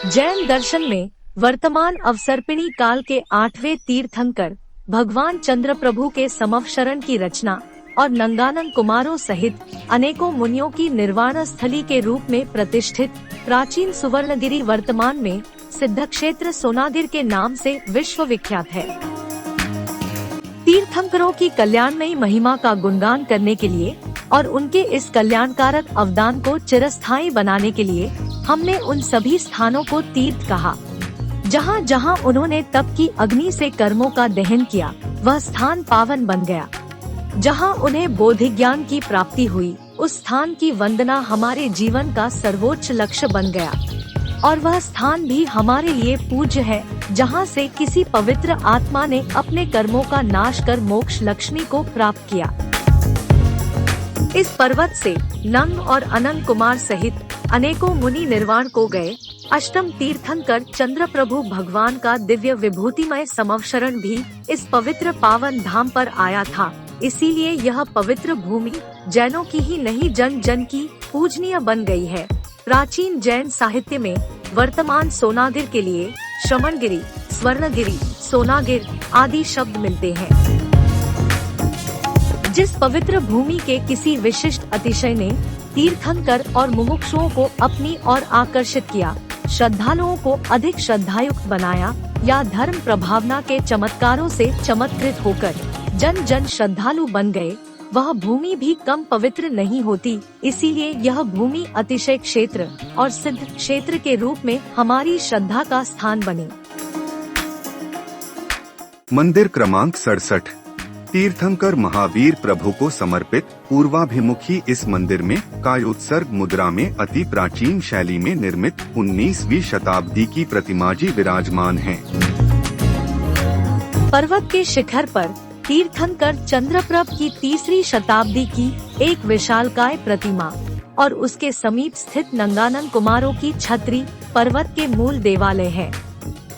जैन दर्शन में वर्तमान अवसर्पिणी काल के 8वें तीर्थंकर भगवान चंद्र प्रभु के समवशरण की रचना और नंगानन कुमारों सहित अनेकों मुनियों की निर्वाण स्थली के रूप में प्रतिष्ठित प्राचीन सुवर्णगिरी वर्तमान में सिद्ध क्षेत्र सोनागिर के नाम से विश्व विख्यात है। तीर्थंकरों की कल्याणमयी महिमा का गुणगान करने के लिए और उनके इस कल्याणकारक अवदान को चिरस्थायी बनाने के लिए हमने उन सभी स्थानों को तीर्थ कहा। जहाँ जहाँ उन्होंने तप की अग्नि से कर्मों का दहन किया, वह स्थान पावन बन गया। जहाँ उन्हें बोधि ज्ञान की प्राप्ति हुई, उस स्थान की वंदना हमारे जीवन का सर्वोच्च लक्ष्य बन गया। और वह स्थान भी हमारे लिए पूज्य है, जहाँ से किसी पवित्र आत्मा ने अपने कर्मों का नाश कर मोक्ष लक्ष्मी को प्राप्त किया। इस पर्वत से नंग और अनंग कुमार सहित अनेकों मुनि निर्वाण को गए। अष्टम तीर्थंकर चंद्र प्रभु भगवान का दिव्य विभूतिमय समवशरण भी इस पवित्र पावन धाम पर आया था। इसीलिए यह पवित्र भूमि जैनों की ही नहीं जन जन की पूजनीय बन गई है। प्राचीन जैन साहित्य में वर्तमान सोनागिर के लिए श्रमणगिरी, स्वर्णगिरी, सोनागिर आदि शब्द मिलते हैं। जिस पवित्र भूमि के किसी विशिष्ट अतिशय ने तीर्थंकर और मुमुक्षुओं को अपनी ओर आकर्षित किया, श्रद्धालुओं को अधिक श्रद्धायुक्त बनाया या धर्म प्रभावना के चमत्कारों से चमत्कृत होकर जन जन श्रद्धालु बन गए, वह भूमि भी कम पवित्र नहीं होती। इसीलिए यह भूमि अतिशय क्षेत्र और सिद्ध क्षेत्र के रूप में हमारी श्रद्धा का स्थान बनी। मंदिर क्रमांक 67 तीर्थंकर महावीर प्रभु को समर्पित पूर्वाभिमुखी इस मंदिर में कायोत्सर्ग मुद्रा में अति प्राचीन शैली में निर्मित 19वीं शताब्दी की प्रतिमा जी विराजमान है। पर्वत के शिखर पर तीर्थंकर चंद्रप्रभ की 3री शताब्दी की एक विशालकाय प्रतिमा और उसके समीप स्थित नंगानन कुमारों की छतरी पर्वत के मूल देवालय है।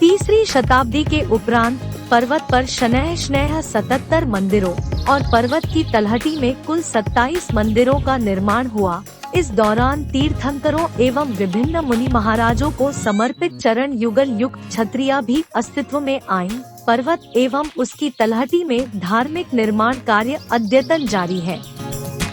3री शताब्दी के उपरांत पर्वत पर शनैः 77 मंदिरों और पर्वत की तलहटी में कुल 27 मंदिरों का निर्माण हुआ। इस दौरान तीर्थंकरों एवं विभिन्न मुनि महाराजों को समर्पित चरण युगल युक्त छत्रियां भी अस्तित्व में आईं। पर्वत एवं उसकी तलहटी में धार्मिक निर्माण कार्य अद्यतन जारी है।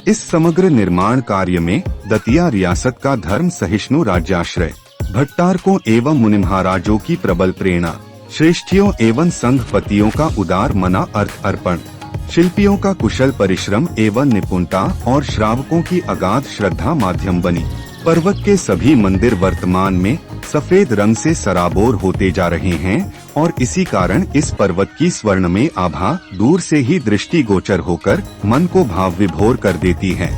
इस समग्र निर्माण कार्य में दतिया रियासत का धर्म सहिष्णु राज्याश्रय, भट्टारकों एवं मुनि महाराजों की प्रबल प्रेरणा, श्रेष्ठियों एवं संघपतियों का उदार मना अर्थ अर्पण, शिल्पियों का कुशल परिश्रम एवं निपुणता और श्रावकों की अगाध श्रद्धा माध्यम बनी। पर्वत के सभी मंदिर वर्तमान में सफेद रंग से सराबोर होते जा रहे हैं और इसी कारण इस पर्वत की स्वर्णमय आभा दूर से ही दृष्टि गोचर होकर मन को भाव विभोर कर देती है।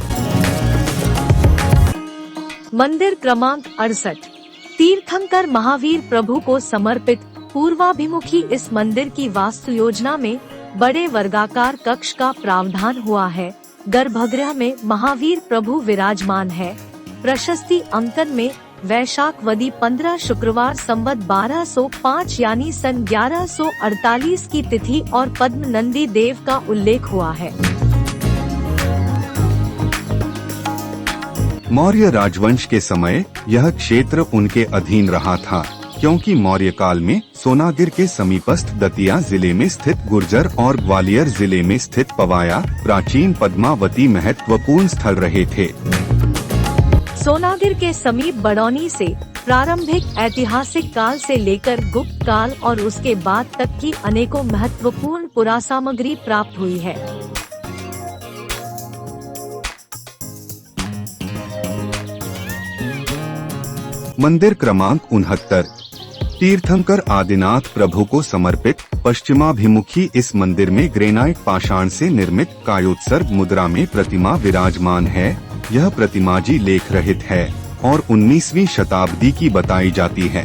मंदिर क्रमांक 68 तीर्थंकर महावीर प्रभु को समर्पित पूर्वाभिमुखी इस मंदिर की वास्तु योजना में बड़े वर्गाकार कक्ष का प्रावधान हुआ है। गर्भगृह में महावीर प्रभु विराजमान है। प्रशस्ति अंकन में वैशाख वदी 15 शुक्रवार संवत 1205 यानी सन 1148 की तिथि और पद्म नंदी देव का उल्लेख हुआ है। मौर्य राजवंश के समय यह क्षेत्र उनके अधीन रहा था, क्योंकि मौर्य काल में सोनागिर के समीपस्थ दतिया जिले में स्थित गुर्जर और ग्वालियर जिले में स्थित पवाया प्राचीन पद्मावती महत्वपूर्ण स्थल रहे थे। सोनागिर के समीप बड़ौनी से प्रारंभिक ऐतिहासिक काल से लेकर गुप्त काल और उसके बाद तक की अनेकों महत्वपूर्ण पुरासामग्री प्राप्त हुई है। मंदिर क्रमांक 69 तीर्थंकर आदिनाथ प्रभु को समर्पित पश्चिमाभिमुखी इस मंदिर में ग्रेनाइट पाषाण से निर्मित कायोत्सर्ग मुद्रा में प्रतिमा विराजमान है। यह प्रतिमा जी लेख रहित है और 19वीं शताब्दी की बताई जाती है।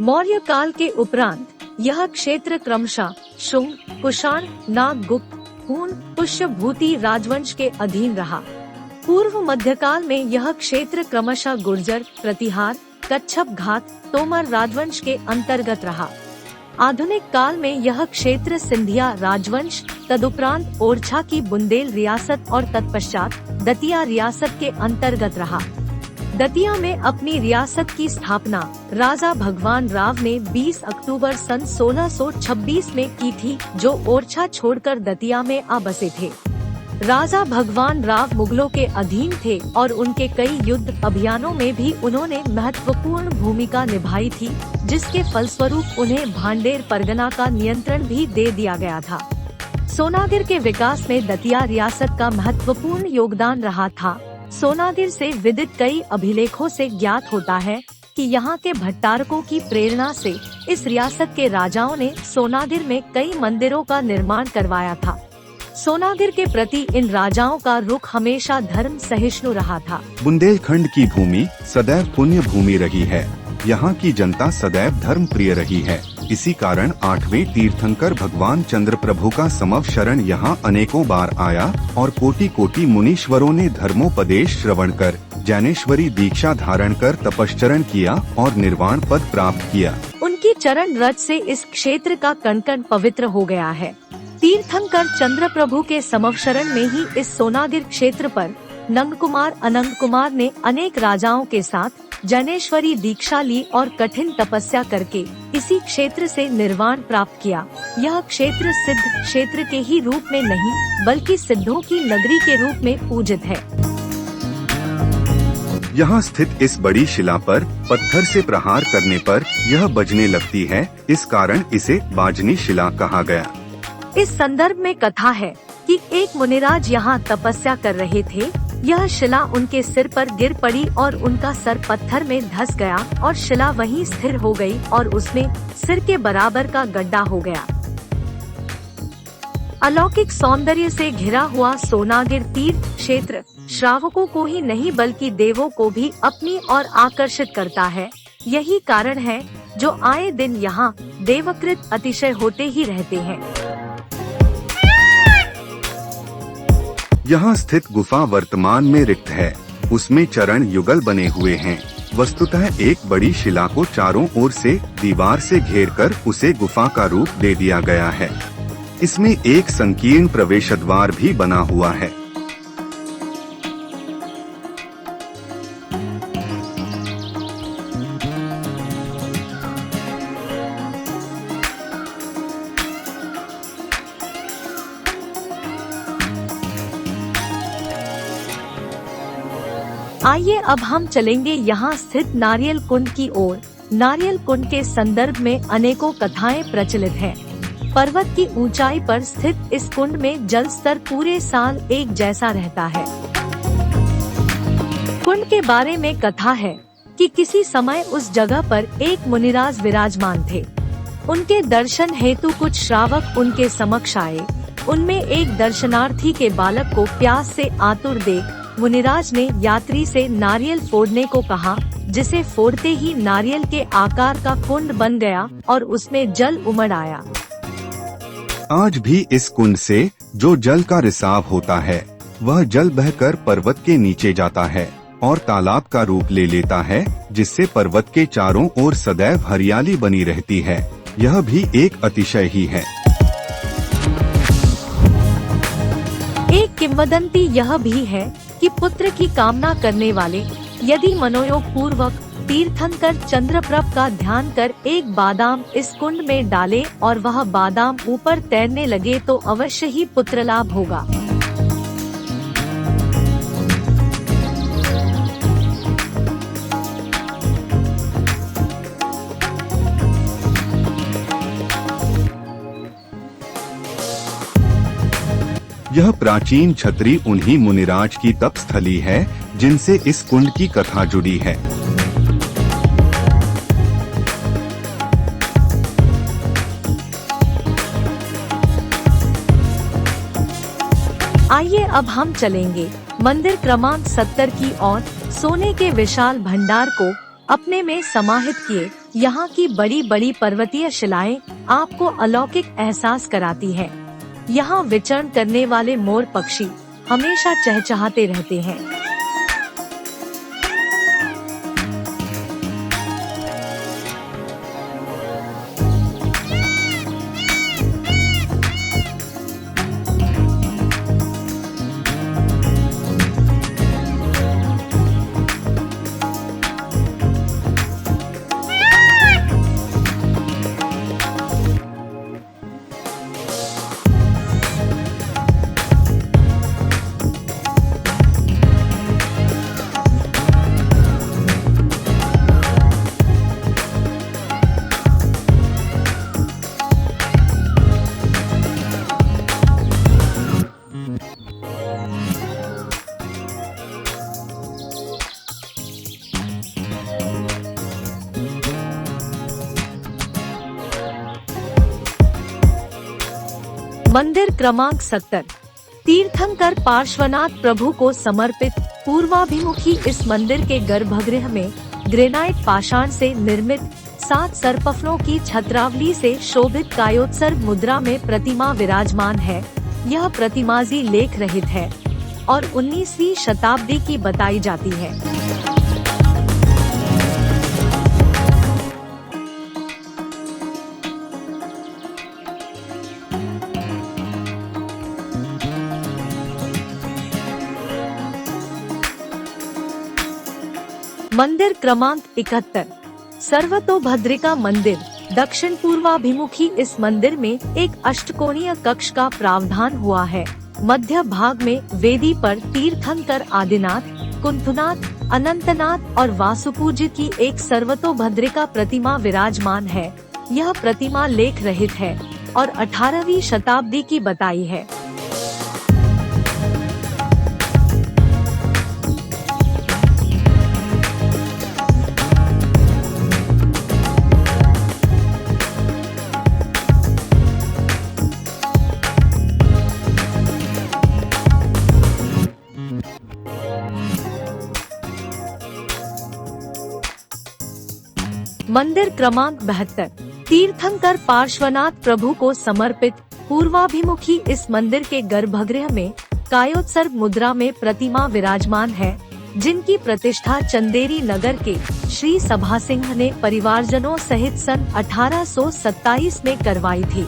मौर्य काल के उपरांत यह क्षेत्र क्रमशः शुंग, कुषाण, नाग, गुप्त, हूण, पुष्यभूति राजवंश के अधीन रहा। पूर्व मध्यकाल में यह क्षेत्र क्रमशः गुर्जर, प्रतिहार, कच्छप घात, तोमर राजवंश के अंतर्गत रहा। आधुनिक काल में यह क्षेत्र सिंधिया राजवंश, तदुपरांत ओरछा की बुंदेल रियासत और तत्पश्चात दतिया रियासत के अंतर्गत रहा। दतिया में अपनी रियासत की स्थापना राजा भगवान राव ने 20 अक्टूबर सन 1626 में की थी, जो ओरछा छोड़कर दतिया में आ बसे थे। राजा भगवान राव मुगलों के अधीन थे और उनके कई युद्ध अभियानों में भी उन्होंने महत्वपूर्ण भूमिका निभाई थी, जिसके फलस्वरूप उन्हें भांडेर परगना का नियंत्रण भी दे दिया गया था। सोनागिर के विकास में दतिया रियासत का महत्वपूर्ण योगदान रहा था। सोनागिर से विदित कई अभिलेखों से ज्ञात होता है कि यहाँ के भट्टारकों की प्रेरणा से इस रियासत के राजाओं ने सोनागिर में कई मंदिरों का निर्माण करवाया था। सोनागिर के प्रति इन राजाओं का रुख हमेशा धर्म सहिष्णु रहा था। बुंदेलखंड की भूमि सदैव पुण्य भूमि रही है। यहाँ की जनता सदैव धर्म प्रिय रही है। इसी कारण 8वें तीर्थंकर भगवान चंद्र प्रभु का समव शरण यहाँ अनेकों बार आया और कोटि कोटि मुनीश्वरों ने धर्मोपदेश श्रवण कर ज्ञानेश्वरी दीक्षा धारण कर तपश्चरण किया और निर्वाण पद प्राप्त किया। उनकी चरण रज से इस क्षेत्र का कण कण पवित्र हो गया है। तीर्थंकर चंद्र प्रभु के समव शरण में ही इस सोनागिर क्षेत्र पर नंद कुमार अनंत कुमार ने अनेक राजाओं के साथ ज्ञानेश्वरी दीक्षा ली और कठिन तपस्या करके इसी क्षेत्र से निर्वाण प्राप्त किया। यह क्षेत्र सिद्ध क्षेत्र के ही रूप में नहीं बल्कि सिद्धों की नगरी के रूप में पूजित है। यहाँ स्थित इस बड़ी शिला पर पत्थर से प्रहार करने पर यह बजने लगती है, इस कारण इसे बाजनी शिला कहा गया। इस संदर्भ में कथा है कि एक मुनिराज यहाँ तपस्या कर रहे थे। यह शिला उनके सिर पर गिर पड़ी और उनका सर पत्थर में धंस गया और शिला वहीं स्थिर हो गई और उसमें सिर के बराबर का गड्ढा हो गया। अलौकिक सौंदर्य से घिरा हुआ सोनागिर तीर्थ क्षेत्र श्रावकों को ही नहीं बल्कि देवों को भी अपनी ओर आकर्षित करता है। यही कारण है जो आए दिन यहाँ देवकृत अतिशय होते ही रहते हैं। यहाँ स्थित गुफा वर्तमान में रिक्त है। उसमें चरण युगल बने हुए हैं। वस्तुतः एक बड़ी शिला को चारों ओर से दीवार से घेरकर उसे गुफा का रूप दे दिया गया है। इसमें एक संकीर्ण प्रवेश द्वार भी बना हुआ है। आइए अब हम चलेंगे यहाँ स्थित नारियल कुंड की ओर। नारियल कुंड के संदर्भ में अनेकों कथाएं प्रचलित हैं। पर्वत की ऊंचाई पर स्थित इस कुंड में जल स्तर पूरे साल एक जैसा रहता है। कुंड के बारे में कथा है कि किसी समय उस जगह पर एक मुनिराज विराजमान थे। उनके दर्शन हेतु कुछ श्रावक उनके समक्ष आए। उनमें एक दर्शनार्थी के बालक को प्यास से आतुर देख मुनिराज ने यात्री से नारियल फोड़ने को कहा, जिसे फोड़ते ही नारियल के आकार का कुंड बन गया और उसमें जल उमड़ आया। आज भी इस कुंड से जो जल का रिसाव होता है वह जल बहकर पर्वत के नीचे जाता है और तालाब का रूप ले लेता है, जिससे पर्वत के चारों ओर सदैव हरियाली बनी रहती है। यह भी एक अतिशय ही है। एक किंवदंती यह भी है कि पुत्र की कामना करने वाले यदि मनोयोग पूर्वक तीर्थंकर चंद्रप्रभ का ध्यान कर एक बादाम इस कुंड में डाले और वह बादाम ऊपर तैरने लगे तो अवश्य ही पुत्र लाभ होगा। यह प्राचीन छतरी उन्हीं मुनिराज की तपस्थली है जिनसे इस कुंड की कथा जुड़ी है। आइए अब हम चलेंगे मंदिर क्रमांक 70 की ओर। सोने के विशाल भंडार को अपने में समाहित किए यहाँ की बड़ी बड़ी पर्वतीय शिलाएं आपको अलौकिक एहसास कराती है। यहाँ विचरण करने वाले मोर पक्षी हमेशा चहचहाते रहते हैं। मंदिर क्रमांक 70 तीर्थंकर पार्श्वनाथ प्रभु को समर्पित पूर्वाभिमुखी इस मंदिर के गर्भगृह में ग्रेनाइट पाषाण से निर्मित 7 सर्पफलों की छत्रावली से शोभित कायोत्सर्ग मुद्रा में प्रतिमा विराजमान है। यह प्रतिमाजी लेख रहित है और 19वीं शताब्दी की बताई जाती है। मंदिर क्रमांक 71 सर्वतोभद्रिका मंदिर दक्षिण पूर्वाभिमुखी इस मंदिर में एक अष्टकोणीय कक्ष का प्रावधान हुआ है। मध्य भाग में वेदी पर तीर्थंकर आदिनाथ, कुंथुनाथ, अनंतनाथ और वासुपूज्य की एक सर्वतोभद्रिका प्रतिमा विराजमान है। यह प्रतिमा लेख रहित है और 18वीं शताब्दी की बताई है। मंदिर क्रमांक 72 तीर्थंकर पार्श्वनाथ प्रभु को समर्पित पूर्वाभिमुखी इस मंदिर के गर्भगृह में कायोत्सर्ग मुद्रा में प्रतिमा विराजमान है, जिनकी प्रतिष्ठा चंदेरी नगर के श्री सभा सिंह ने परिवारजनों सहित सन 1827 में करवाई थी।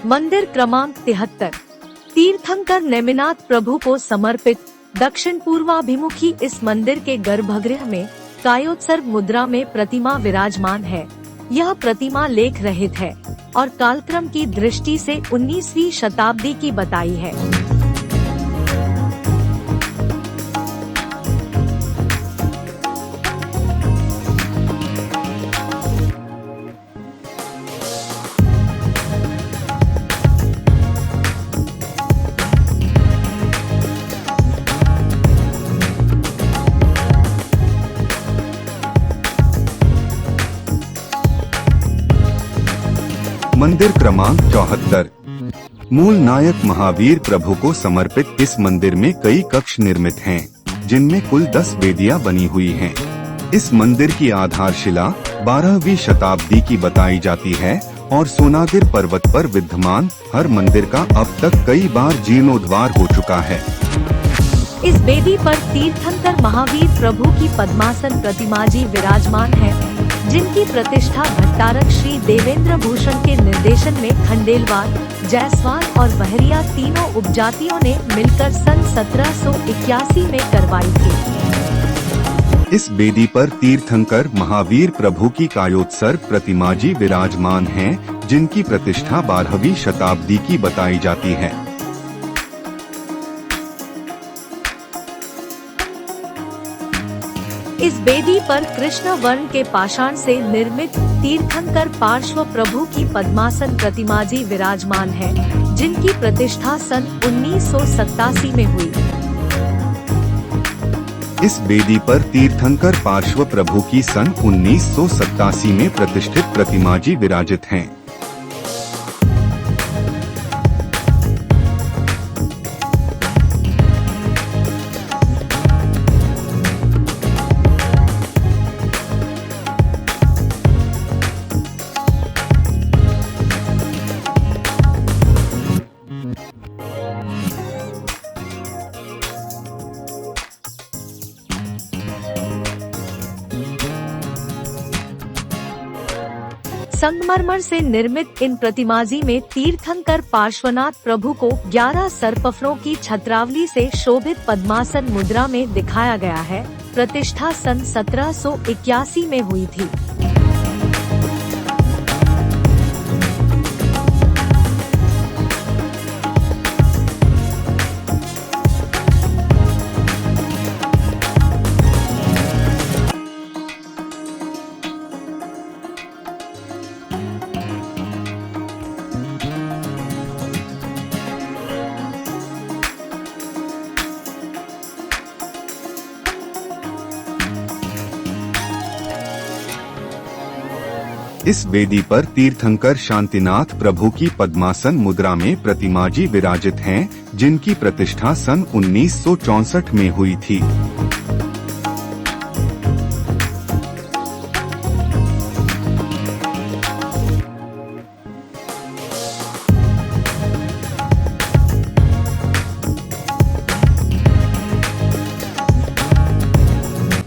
मंदिर क्रमांक 73 तीर्थंकर नेमिनाथ प्रभु को समर्पित दक्षिण पूर्वाभिमुखी इस मंदिर के गर्भगृह में कायोत्सर्ग मुद्रा में प्रतिमा विराजमान है। यह प्रतिमा लेख रहित है और कालक्रम की दृष्टि से 19वीं शताब्दी की बताई है। मंदिर क्रमांक 74 मूल नायक महावीर प्रभु को समर्पित इस मंदिर में कई कक्ष निर्मित हैं, जिनमें कुल 10 वेदियां बनी हुई हैं। इस मंदिर की आधारशिला 12वीं शताब्दी की बताई जाती है और सोनागिर पर्वत पर विद्यमान हर मंदिर का अब तक कई बार जीर्णोद्धार हो चुका है। इस वेदी पर तीर्थंकर महावीर प्रभु की पद्मासन प्रतिमाजी विराजमान है, जिनकी प्रतिष्ठा भट्टारक श्री देवेंद्र भूषण के निर्देशन में खंडेलवाल, जायसवाल और बहरिया तीनों उपजातियों ने मिलकर सन 1781 में करवाई थी। इस वेदी पर तीर्थंकर महावीर प्रभु की कायोत्सर्ग प्रतिमाजी विराजमान हैं, जिनकी प्रतिष्ठा 12वीं शताब्दी की बताई जाती है। इस वेदी पर कृष्ण वर्ण के पाषाण से निर्मित तीर्थंकर पार्श्व प्रभु की पद्मासन प्रतिमाजी विराजमान है, जिनकी प्रतिष्ठा सन 1987 में हुई। इस वेदी पर तीर्थंकर पार्श्व प्रभु की सन 1987 में प्रतिष्ठित प्रतिमाजी विराजित हैं। संगमरमर से निर्मित इन प्रतिमाजी में तीर्थंकर पार्श्वनाथ प्रभु को 11 सर्पफलों की छत्रावली से शोभित पद्मासन मुद्रा में दिखाया गया है। प्रतिष्ठा सन 1781 में हुई थी। इस वेदी पर तीर्थंकर शांतिनाथ प्रभु की पद्मासन मुद्रा में प्रतिमा जी विराजित हैं, जिनकी प्रतिष्ठा सन 1964 में हुई थी।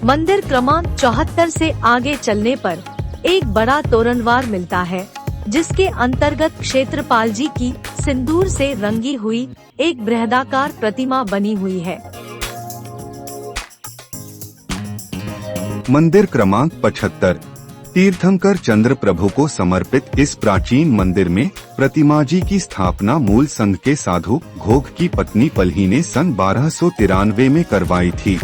मंदिर क्रमांक 74 से आगे चलने पर एक बड़ा तोरणवार मिलता है, जिसके अंतर्गत क्षेत्रपाल जी की सिंदूर से रंगी हुई एक बृहदाकार प्रतिमा बनी हुई है। मंदिर क्रमांक 75 तीर्थंकर चंद्र प्रभु को समर्पित इस प्राचीन मंदिर में प्रतिमा जी की स्थापना मूल संघ के साधु घोघ की पत्नी पलही ने सन 1293 में करवाई थी।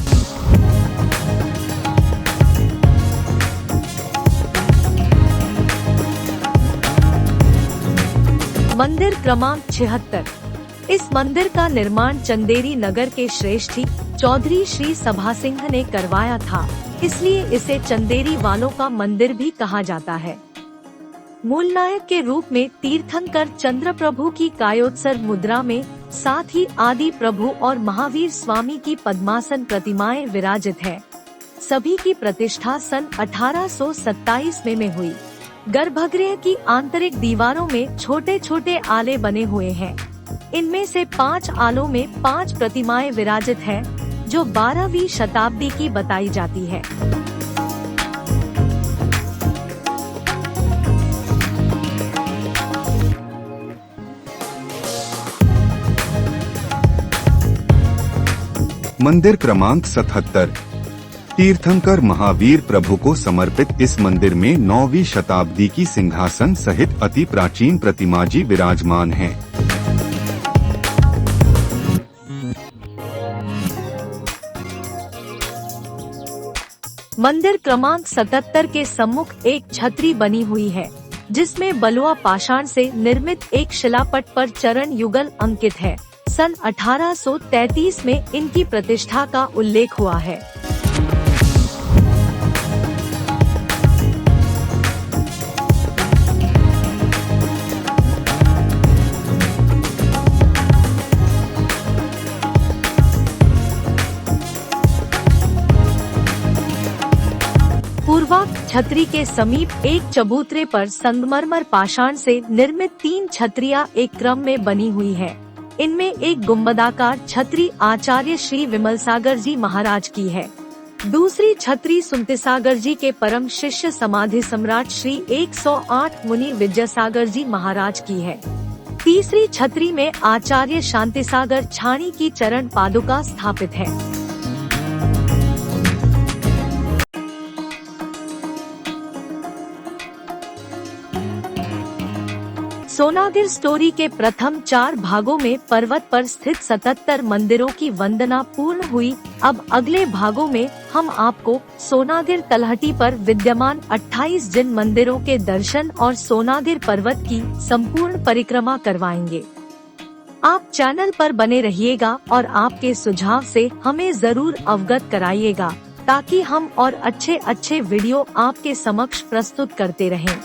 मंदिर क्रमांक 76 इस मंदिर का निर्माण चंदेरी नगर के श्रेष्ठी चौधरी श्री सभा सिंह ने करवाया था, इसलिए इसे चंदेरी वालों का मंदिर भी कहा जाता है। मूल नायक के रूप में तीर्थंकर चंद्र प्रभु की कायोत्सर्ग मुद्रा में, साथ ही आदि प्रभु और महावीर स्वामी की पद्मासन प्रतिमाएं विराजित है। सभी की प्रतिष्ठा सन 1827 में हुई। गर्भगृह की आंतरिक दीवारों में छोटे छोटे आले बने हुए हैं। इनमें से 5 आलों में 5 प्रतिमाएं विराजित हैं, जो 12वीं शताब्दी की बताई जाती है। मंदिर क्रमांक 77 तीर्थंकर महावीर प्रभु को समर्पित इस मंदिर में 9वीं शताब्दी की सिंहासन सहित अति प्राचीन प्रतिमा जी विराजमान हैं। मंदिर क्रमांक 77 के सम्मुख एक छतरी बनी हुई है, जिसमें बलुआ पाषाण से निर्मित एक शिलापट पर चरण युगल अंकित है। सन 1833 में इनकी प्रतिष्ठा का उल्लेख हुआ है। पूर्वोक्त छतरी के समीप एक चबूतरे पर संगमरमर पाषाण से निर्मित 3 छतरियां एक क्रम में बनी हुई है। इनमें एक गुंबदाकार छतरी आचार्य श्री विमल सागर जी महाराज की है। दूसरी छतरी सुमतिसागर जी के परम शिष्य समाधि सम्राट श्री 108 मुनि विद्यासागर जी महाराज की है। तीसरी छतरी में आचार्य शांतिसागर छाणी की चरण पादुका स्थापित है। सोनागिर स्टोरी के प्रथम 4 भागों में पर्वत पर स्थित 77 मंदिरों की वंदना पूर्ण हुई। अब अगले भागों में हम आपको सोनागिर तलहटी पर विद्यमान 28 जिन मंदिरों के दर्शन और सोनागिर पर्वत की संपूर्ण परिक्रमा करवाएंगे। आप चैनल पर बने रहिएगा और आपके सुझाव से हमें जरूर अवगत कराइएगा, ताकि हम और अच्छे वीडियो आपके समक्ष प्रस्तुत करते रहें।